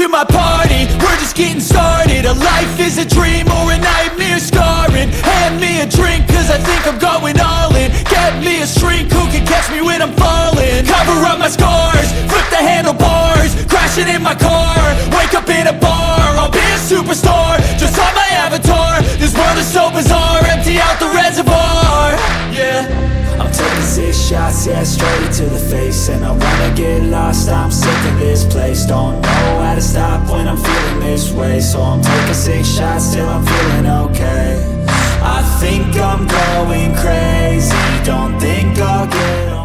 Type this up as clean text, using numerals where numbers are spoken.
to my party, we're just getting started. A life is a dream or a nightmare scarring. Hand me a drink cause I think I'm going all in. Get me a shrink who can catch me when I'm falling. Cover up my scars, flip the handlebars, crashing in my car, wake up in a bar. I'll be a superstar, just on my avatar. This world is so bizarre, empty out the reservoir. Yeah, I'm taking 6 shots, yeah, straight to the face. And I wanna get lost, I'm sick of this place. Don't know how to stop when I'm feeling this way. So I'm taking 6 shots till I'm feeling okay. I think I'm going crazy, don't think I'll get on.